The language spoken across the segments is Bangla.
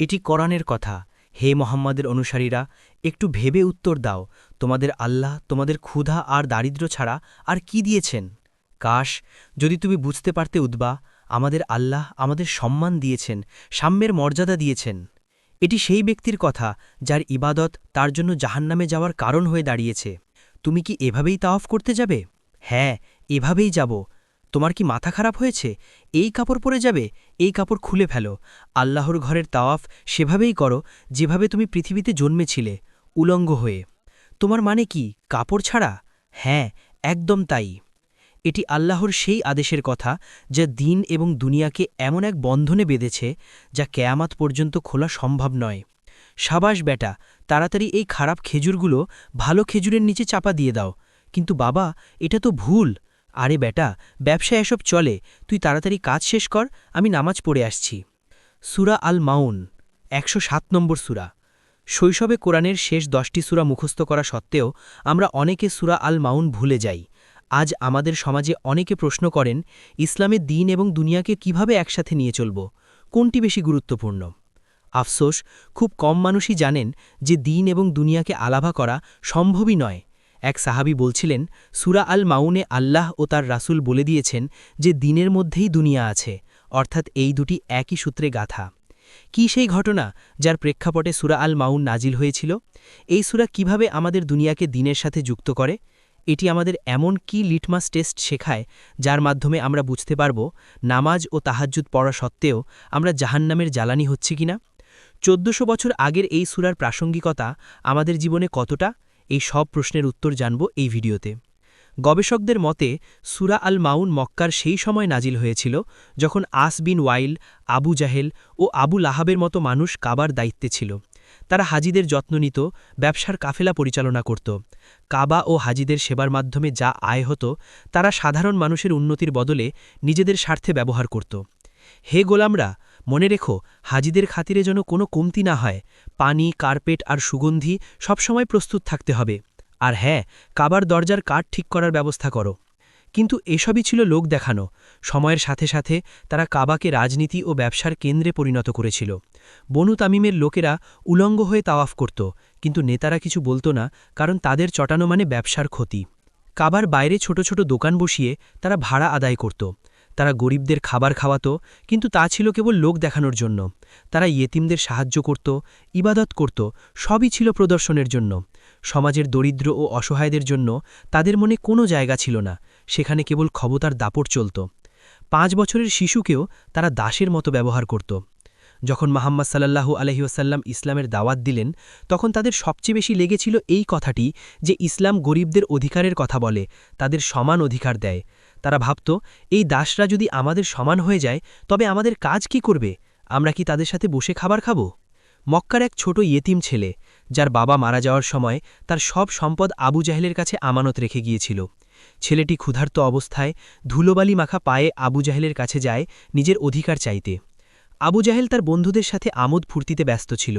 এটি কোরআনের কথা। হে মোহাম্মদের অনুসারীরা, একটু ভেবে উত্তর দাও, তোমাদের আল্লাহ তোমাদের ক্ষুধা আর দারিদ্র্য ছাড়া আর কি দিয়েছেন? কাশ, যদি তুমি বুঝতে পারতে উদ্বা, আমাদের আল্লাহ আমাদের সম্মান দিয়েছেন, সাম্যের মর্যাদা দিয়েছেন। এটি সেই ব্যক্তির কথা যার ইবাদত তার জন্য জাহান্নামে যাওয়ার কারণ হয়ে দাঁড়িয়েছে। তুমি কি এভাবেই তাওয়াফ করতে যাবে? হ্যাঁ, এভাবেই যাব। তোমার কি মাথা খারাপ হয়েছে? এই কাপড় পরে যাবে? এই কাপড় খুলে ফেলো। আল্লাহর ঘরের তাওয়াফ সেভাবেই করো যেভাবে তুমি পৃথিবীতে জন্মেছিলে, উলঙ্গ হয়ে। তোমার মানে কি, কাপড় ছাড়া? হ্যাঁ, একদম তাই। এটি আল্লাহর সেই আদেশের কথা যা দিন এবং দুনিয়াকে এমন এক বন্ধনে বেঁধেছে যা কেয়ামাত পর্যন্ত খোলা সম্ভব নয়। সাবাস বেটা, তাড়াতাড়ি এই খারাপ খেজুরগুলো ভালো খেজুরের নিচে চাপা দিয়ে দাও। কিন্তু বাবা, এটা তো ভুল। আরে বেটা, ব্যবসায় এসব চলে, তুই তাড়াতাড়ি কাজ শেষ কর, আমি নামাজ পড়ে আসছি। সূরা আল মাউন, ১০৭ নম্বর সূরা। শৈশবে কোরআনের শেষ ১০টি সূরা মুখস্থ করা সত্ত্বেও আমরা অনেকে সূরা আল মাউন ভুলে যাই। আজ আমাদের সমাজে অনেকে প্রশ্ন করেন, ইসলামে দিন এবং দুনিয়াকে কিভাবে একসাথে নিয়ে চলব, কোনটি বেশি গুরুত্বপূর্ণ? আফসোস, খুব কম মানুষই জানেন যে দিন এবং দুনিয়াকে আলাদা করা সম্ভবই নয়। এক সাহাবী বলছিলেন, সূরা আল মাউনে আল্লাহ ও তার রাসূল বলে দিয়েছেন যে দিনের মধ্যেই দুনিয়া আছে, অর্থাৎ এই দুটি একই সূত্রে গাঁথা। কি সেই ঘটনা যার প্রেক্ষাপটে সূরা আল মাউন নাজিল হয়েছিল? এই সূরা কিভাবে আমাদের দুনিয়াকে দিনের সাথে যুক্ত করে? এটি আমাদের এমন কি লিটমাস টেস্ট শেখায় যার মাধ্যমে আমরা বুঝতে পারব নামাজ ও তাহাজ্জুদ পড়া সত্ত্বেও আমরা জাহান্নামের জ্বালানি হচ্ছি কিনা? ১৪০০ বছর আগের এই সূরার প্রাসঙ্গিকতা আমাদের জীবনে কতটা, এই সব প্রশ্নের উত্তর জানব এই ভিডিওতে। গবেষকদের মতে সূরা আল মাউন মক্কার সেই সময় নাজিল হয়েছিল যখন আস বিন ওয়াইল, আবু জাহেল ও আবু লাহাবের মতো মানুষ কাবার দায়িত্বে ছিল। তারা হাজিদের যত্ন নিত, ব্যবসার কাফেলা পরিচালনা করত। কাবা ও হাজিদের সেবার মাধ্যমে যা আয় হতো তারা সাধারণ মানুষের উন্নতির বদলে নিজেদের স্বার্থে ব্যবহার করত। হে গোলামরা, মনে রেখো, হাজিদের খাতিরে যেন কোনো কমতি না হয়। পানি, কার্পেট আর সুগন্ধি সবসময় প্রস্তুত থাকতে হবে। আর হ্যাঁ, কাবার দরজার কাঠ ঠিক করার ব্যবস্থা করো। কিন্তু এসবই ছিল লোক দেখানো। সময়ের সাথে সাথে তারা কাবাকে রাজনীতি ও ব্যবসার কেন্দ্রে পরিণত করেছিল। বনু তামিমের লোকেরা উলঙ্গ হয়ে তাওয়াফ করত, কিন্তু নেতারা কিছু বলতো না, কারণ তাদের চটানো মানে ব্যবসার ক্ষতি। কাবার বাইরে ছোট ছোট দোকান বসিয়ে তারা ভাড়া আদায় করত। তারা গরিবদের খাবার খাওয়াত, কিন্তু তা ছিল কেবল লোক দেখানোর জন্য। তারা ইয়েতিমদের সাহায্য করত, ইবাদত করত, সবই ছিল প্রদর্শনের জন্য। সমাজের দরিদ্র ও অসহায়দের জন্য তাদের মনে কোনো জায়গা ছিল না, সেখানে কেবল ক্ষমতার দাপট চলত। ৫ বছরের শিশুকেও তারা দাসের মতো ব্যবহার করত। যখন মুহাম্মদ সাল্লাল্লাহু আলাইহি ওয়াসাল্লাম ইসলামের দাওয়াত দিলেন, তখন তাদের সবচেয়ে বেশি লেগেছিল এই কথাটি যে ইসলাম গরিবদের অধিকারের কথা বলে, তাদের সমান অধিকার দেয়। তারা ভাবত, এই দাসরা যদি আমাদের সমান হয়ে যায় তবে আমাদের কাজ কি করবে? আমরা কি তাদের সাথে বসে খাবার খাব? মক্কার এক ছোট ইয়েতিম ছেলে, যার বাবা মারা যাওয়ার সময় তার সব সম্পদ আবু জাহেলের কাছে আমানত রেখে গিয়েছিল। ছেলেটি ক্ষুধার্ত অবস্থায় ধুলোবালি মাখা পায়ে আবু জাহেলের কাছে যায় নিজের অধিকার চাইতে। আবু জাহেল তার বন্ধুদের সাথে আমোদ ফুর্তিতে ব্যস্ত ছিল।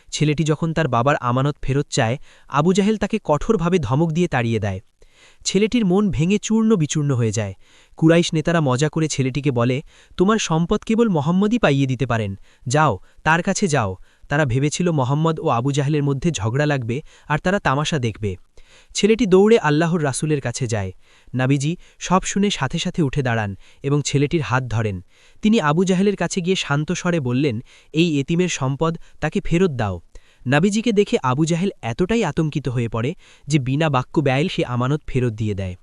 ছেলেটি যখন তার বাবার আমানত ফেরত চায়, আবু জাহেল তাকে কঠোরভাবে ধমক দিয়ে তাড়িয়ে দেয়। ছেলেটির মন ভেঙে চূর্ণ বিচূর্ণ হয়ে যায়। কুরাইশ নেতারা মজা করে ছেলেটিকে বলে, তোমার সম্পদ কেবল মোহাম্মদই পাইয়ে দিতে পারেন, যাও, তার কাছে যাও। তারা ভেবেছিল মোহাম্মদ ও আবু জাহেলের মধ্যে ঝগড়া লাগবে আর তারা তামাশা দেখবে। ছেলেটি দৌড়ে আল্লাহর রাসূলের কাছে যায়। নাবিজি সব শুনে সাথে সাথে উঠে দাঁড়ান এবং ছেলেটির হাত ধরেন। তিনি আবু জাহেলের কাছে গিয়ে শান্ত স্বরে বললেন, এই এতিমের সম্পদ তাকে ফেরত দাও। নাবিজিকে দেখে আবু জাহেল এতটাই আতঙ্কিত হয়ে পড়ে যে বিনা বাক্য ব্যয় সে আমানত ফেরত দিয়ে দেয়।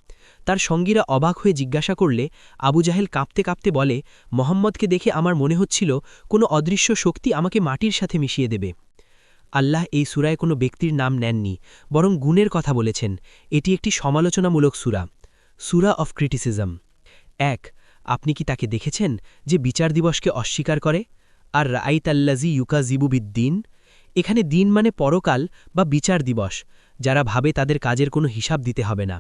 তার সঙ্গীরা অবাক হয়ে জিজ্ঞাসা করলে আবু জাহেল কাঁপতে কাঁপতে বলে, মোহাম্মদকে দেখে আমার মনে হচ্ছিল কোনো অদৃশ্য শক্তি আমাকে মাটির সাথে মিশিয়ে দেবে। আল্লাহ এই সূরায় কোনো ব্যক্তির নাম নেননি, বরং গুণের কথা বলেছেন। এটি একটি সমালোচনামূলক সূরা, সূরা অফ ক্রিটিসিজম। ১. আপনি কি তাকে দেখেছেন যে বিচার দিবসকে অস্বীকার করে? আর রাআইতাল্লাযী ইউকাযিবু বিদ্দীন। এখানে দিন মানে পরকাল বা বিচার দিবস, যারা ভাবে তাদের কাজের কোনো হিসাব দিতে হবে না।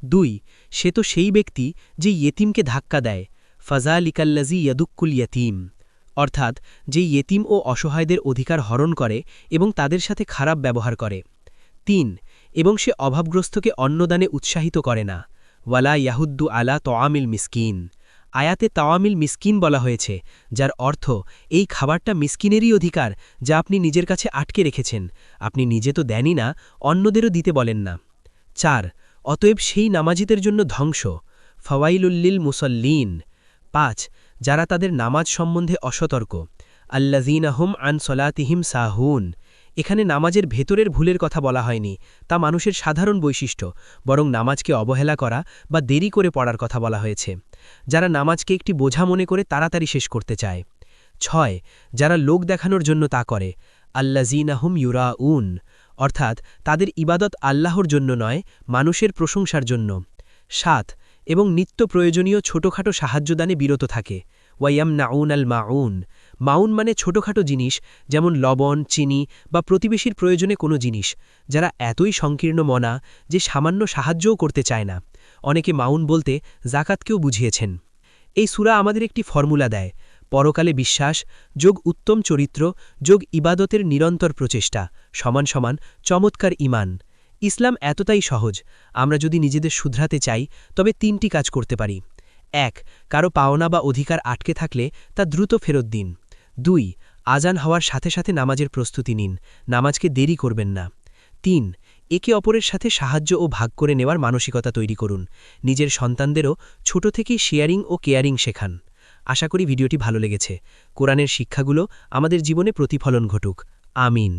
২. সে তো সেই ব্যক্তি যে ইয়েতিমকে ধাক্কা দেয়, ফাযালিকাল্লাযী ইয়াদুক্কুল ইয়াতীম, অর্থাৎ যে ইয়েতিম ও অসহায়দের অধিকার হরণ করে এবং তাদের সাথে খারাপ ব্যবহার করে। ৩. এবং সে অভাবগ্রস্তকে অন্নদানে উৎসাহিত করে না, ওয়ালা ইয়াহুদ্দু আলা তআমিল মিসকিন, আয়াতে তাওয়ামিল মিসকিন বলা হয়েছে, যার অর্থ এই খাবারটা মিসকিনেরই অধিকার যা আপনি নিজের কাছে আটকে রেখেছেন। আপনি নিজে তো দেনই না, অন্যদেরও দিতে বলেন না। 4 অতএব সেই নামাজিদের জন্য ধ্বংস। ফাওয়াইলুল্লিল মুসল্লিন। 5 যারা তাদের নামাজ সম্বন্ধে অসতর্ক। আল্লাযীনাহুম আন সলাতিহিম সাহুন। এখানে নামাজের ভেতরের ভুলের কথা বলা হয়নি, তা মানুষের সাধারণ বৈশিষ্ট্য, বরং নামাজকে অবহেলা করা বা দেরি করে পড়ার কথা বলা হয়েছে। যারা নামাজকে একটি বোঝা মনে করে তাড়াতাড়ি শেষ করতে চায়। 6 যারা লোক দেখানোর জন্য তা করে। আল্লাযীনাহুম ইউরাউন, অর্থাৎ তাদের ইবাদত আল্লাহর জন্য নয়, মানুষের প্রশংসার জন্য। 7 এবং নিত্য প্রয়োজনীয় ছোটখাটো সাহায্যদানে বিরত থাকে। ওয়ায়ামনাউন আল মাউন। মাউন মানে ছোটখাটো জিনিস, যেমন লবণ, চিনি বা প্রতিবেশীর প্রয়োজনে কোনো জিনিস, যারা এতই সংকীর্ণ মনা যে সামান্য সাহায্যও করতে চায় না। অনেকে মাউন বলতে জাকাতকেও বুঝিয়েছেন। এই সূরা আমাদের একটি ফর্মুলা দেয়: পরকালে বিশ্বাস যোগ উত্তম চরিত্র যোগ ইবাদতের নিরন্তর প্রচেষ্টা সমান সমান চমৎকার ঈমান। ইসলাম এতটাই সহজ। আমরা যদি নিজেদের শুধরাতে চাই তবে 3টি কাজ করতে পারি। 1 কারো পাওনা বা অধিকার আটকে থাকলে তা দ্রুত ফেরত দিন। 2 আজান হওয়ার সাথে সাথে নামাজের প্রস্তুতি নিন, নামাজকে দেরি করবেন না। 3 একে অপরের সাথে সাহায্য ও ভাগ করে নেওয়ার মানসিকতা তৈরি করুন। নিজের সন্তানদেরও ছোট থেকেই শেয়ারিং ও কেয়ারিং শেখান। আশা করি ভিডিওটি ভালো লেগেছে। কোরআনের শিক্ষাগুলো আমাদের জীবনে প্রতিফলন ঘটুক। আমিন।